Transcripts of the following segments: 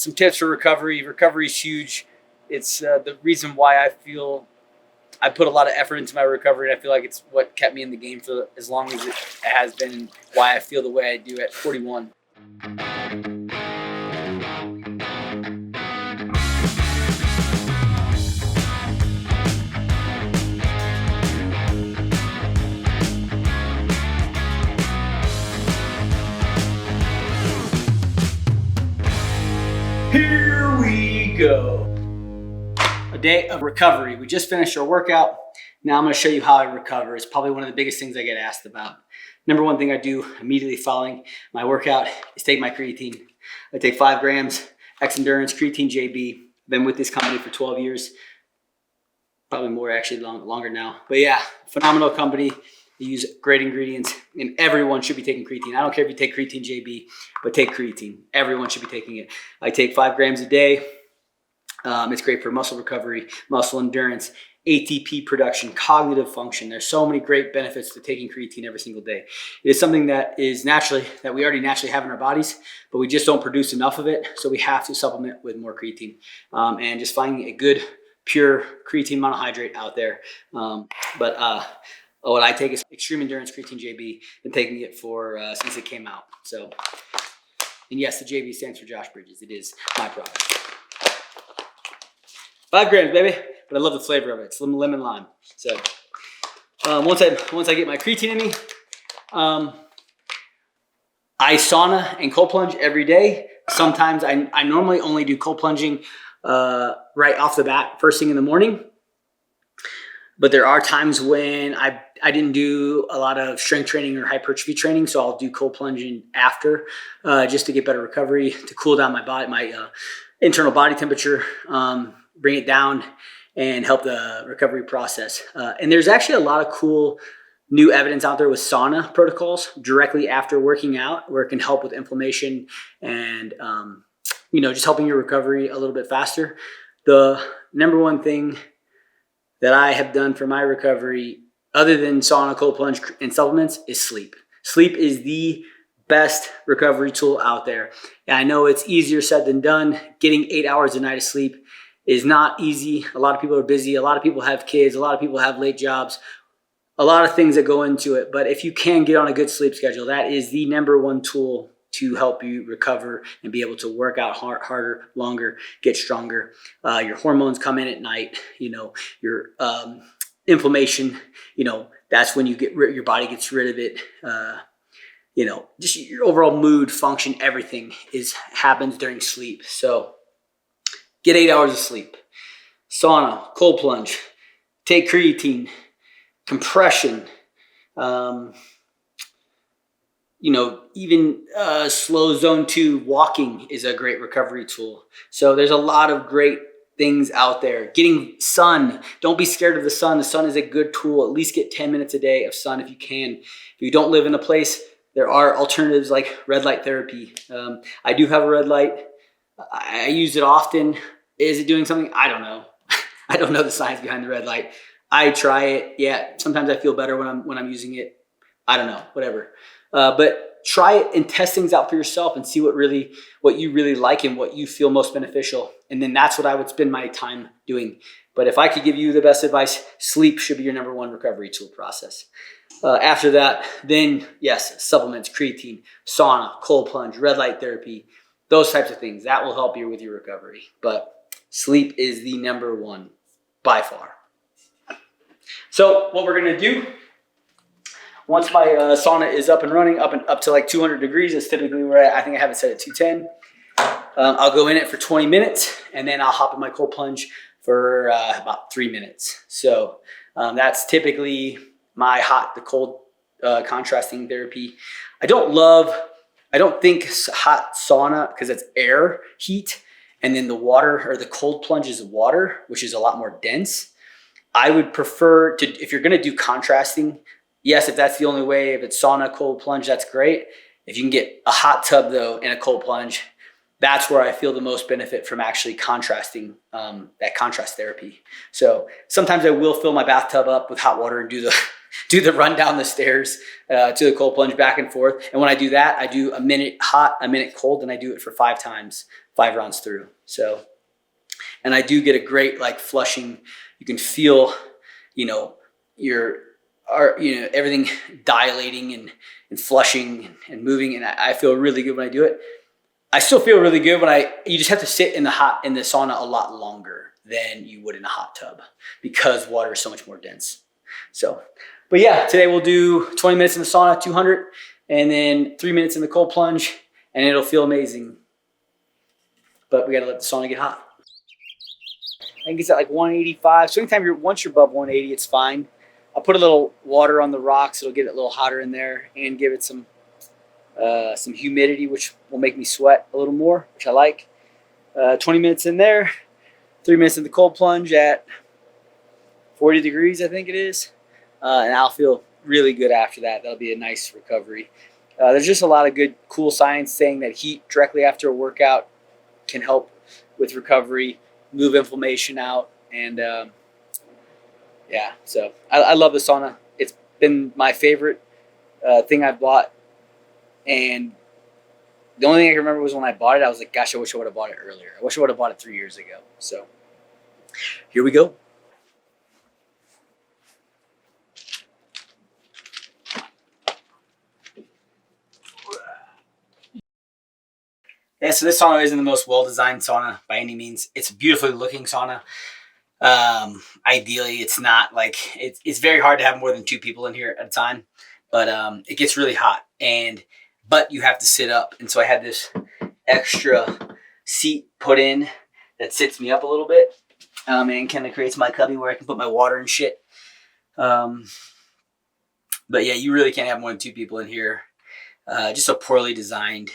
some tips for recovery. Recovery is huge. It's the reason why I feel I put a lot of effort into my recovery, and I feel like it's what kept me in the game for as long as it has been, and why I feel the way I do at 41. Here we go. A day of recovery. We just finished our workout. Now I'm going to show you how I recover. It's probably one of the biggest things I get asked about. Number one thing I do immediately following my workout is take my creatine. I take 5 grams, X Endurance, Creatine-JB. I've been with this company for 12 years. Probably more, actually, longer now. But yeah, phenomenal company. They use great ingredients, and everyone should be taking creatine. I don't care if you take Creatine-JB, but take creatine. Everyone should be taking it. I take 5 grams a day. It's great for muscle recovery, muscle endurance, ATP production, cognitive function. There's so many great benefits to taking creatine every single day. It is something that we already naturally have in our bodies, but we just don't produce enough of it. So we have to supplement with more creatine, and just finding a good, pure creatine monohydrate out there. What I take is Extreme Endurance Creatine-JB. Been taking it for since it came out. So, and yes, the JB stands for Josh Bridges. It is my product. 5 grams, baby. But I love the flavor of it. It's lemon lime. So once I get my creatine in me, I sauna and cold plunge every day. Sometimes I normally only do cold plunging right off the bat, first thing in the morning. But there are times when I didn't do a lot of strength training or hypertrophy training, so I'll do cold plunging after, just to get better recovery, to cool down my body, my internal body temperature, bring it down, and help the recovery process. And there's actually a lot of cool new evidence out there with sauna protocols directly after working out, where it can help with inflammation and just helping your recovery a little bit faster. The number one thing that I have done for my recovery, other than sauna, cold plunge, and supplements, is sleep. Sleep is the best recovery tool out there. And I know it's easier said than done. Getting 8 hours a night of sleep is not easy. A lot of people are busy. A lot of people have kids. A lot of people have late jobs. A lot of things that go into it. But if you can get on a good sleep schedule, that is the number one tool to help you recover and be able to work out harder, longer, get stronger. Your hormones come in at night. Your inflammation. That's when your body gets rid of it. Just your overall mood, function, everything happens during sleep. So get 8 hours of sleep. Sauna, cold plunge, take creatine, compression. Even slow zone 2 walking is a great recovery tool. So there's a lot of great things out there. Getting sun. Don't be scared of the sun. The sun is a good tool. At least get 10 minutes a day of sun if you can. If you don't live in a place, there are alternatives like red light therapy. I do have a red light. I use it often. Is it doing something? I don't know. I don't know the science behind the red light. I try it. Yeah, sometimes I feel better when I'm using it. I don't know, whatever. But try it and test things out for yourself and see what you really like and what you feel most beneficial. And then that's what I would spend my time doing. But if I could give you the best advice, sleep should be your number one recovery tool process. After that, then yes, supplements, creatine, sauna, cold plunge, red light therapy, those types of things. That will help you with your recovery. But sleep is the number one by far. So what we're going to do, once my sauna is up and running, up to like 200 degrees, is typically where I think I have it set at 210. I'll go in it for 20 minutes, and then I'll hop in my cold plunge for about 3 minutes. So that's typically my hot to cold contrasting therapy. I don't think hot sauna, because it's air heat, and then the water or the cold plunge is water, which is a lot more dense. I would prefer to, if you're going to do contrasting, yes, if that's the only way, if it's sauna, cold plunge, that's great. If you can get a hot tub though and a cold plunge, that's where I feel the most benefit from actually contrasting, that contrast therapy. So sometimes I will fill my bathtub up with hot water and do the run down the stairs to the cold plunge back and forth. And when I do that, I do a minute hot, a minute cold, and I do it for 5 times. 5 rounds through. So, and I do get a great like flushing. You can feel, you know, everything dilating and flushing and moving. And I feel really good when I do it. I still feel really good when you just have to sit in the sauna a lot longer than you would in a hot tub because water is so much more dense. So, but yeah, today we'll do 20 minutes in the sauna, 200, and then 3 minutes in the cold plunge, and it'll feel amazing. But we gotta let the sauna get hot. I think it's at like 185. So anytime once you're above 180, it's fine. I'll put a little water on the rocks. It'll get it a little hotter in there and give it some humidity, which will make me sweat a little more, which I like. 20 minutes in there, 3 minutes in the cold plunge at 40 degrees, I think it is. And I'll feel really good after that. That'll be a nice recovery. There's just a lot of good, cool science saying that heat directly after a workout can help with recovery, move inflammation out. And yeah, so I love the sauna. It's been my favorite thing I've bought. And the only thing I can remember was when I bought it, I was like, gosh, I wish I would have bought it earlier. I wish I would have bought it 3 years ago. So here we go. Yeah, so this sauna isn't the most well-designed sauna by any means. It's a beautifully looking sauna. Ideally, it's not like, it's very hard to have more than 2 people in here at a time, but it gets really hot, but you have to sit up. And so I had this extra seat put in that sits me up a little bit, and kind of creates my cubby where I can put my water and shit. But yeah, you really can't have more than 2 people in here. Just a poorly designed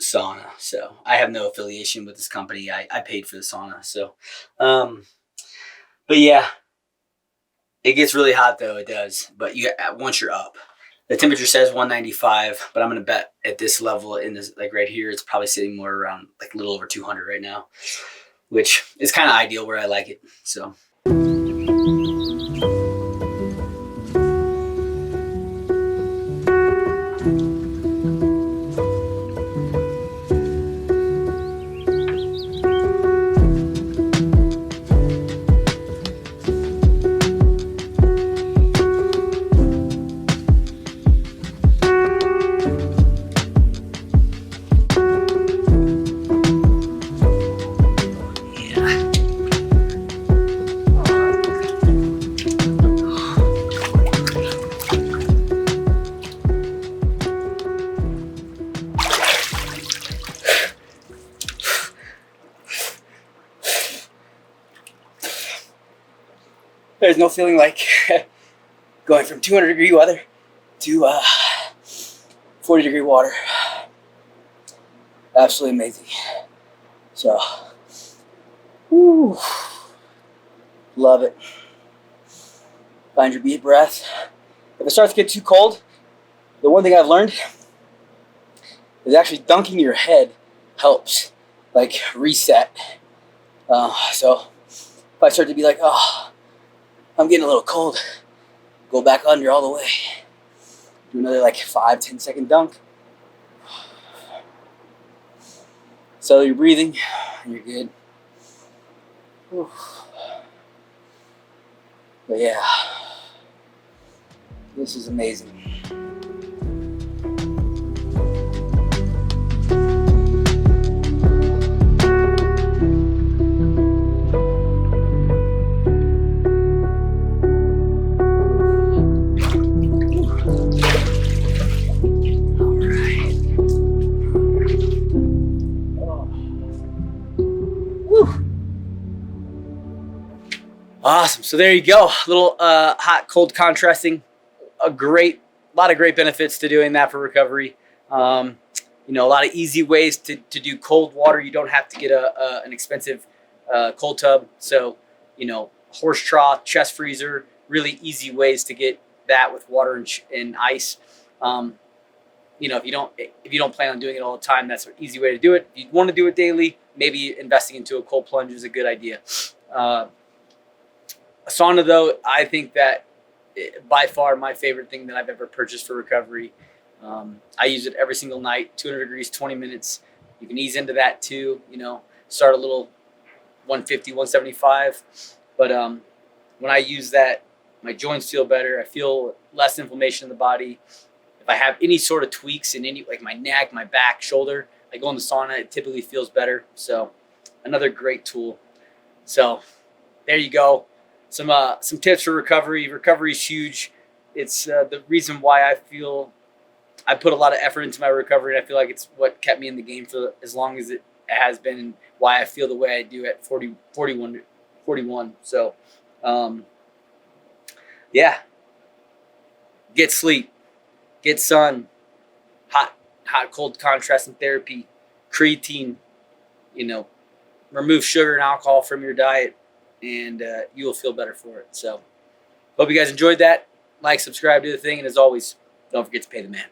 sauna. So I have no affiliation with this company. I paid for the sauna. So, but yeah, it gets really hot though. It does. But once you're up, the temperature says 195, but I'm going to bet at this level in this, like right here, it's probably sitting more around like a little over 200 right now, which is kind of ideal where I like it. So. There's no feeling like going from 200-degree weather to 40-degree water. Absolutely amazing. So, whew, love it. Find your deep breath. If it starts to get too cold, the one thing I've learned is actually dunking your head helps, like reset. So if I start to be like, oh, I'm getting a little cold, go back under all the way. Do another like 5-10 second dunk. So you're breathing and you're good. Whew. But yeah, this is amazing. Awesome. So there you go. A little hot, cold contrasting. A lot of great benefits to doing that for recovery. You know, a lot of easy ways to do cold water. You don't have to get an expensive cold tub. So, you know, horse trough, chest freezer, really easy ways to get that with water and ice. You know, if you don't plan on doing it all the time, that's an easy way to do it. If you want to do it daily, maybe investing into a cold plunge is a good idea. A sauna, though, I think that by far my favorite thing that I've ever purchased for recovery. I use it every single night, 200 degrees, 20 minutes. You can ease into that too, you know, start a little 150, 175. But when I use that, my joints feel better. I feel less inflammation in the body. If I have any sort of tweaks in any, like my neck, my back, shoulder, I go in the sauna, it typically feels better. So another great tool. So there you go. Some tips for recovery. Recovery is huge. It's the reason why I feel I put a lot of effort into my recovery, and I feel like it's what kept me in the game for as long as it has been, and why I feel the way I do at 41. So, yeah, get sleep, get sun, hot, cold contrast and therapy, creatine, you know, remove sugar and alcohol from your diet, and you will feel better for it. So, hope you guys enjoyed that. Like, subscribe, do the thing, and as always, don't forget to pay the man.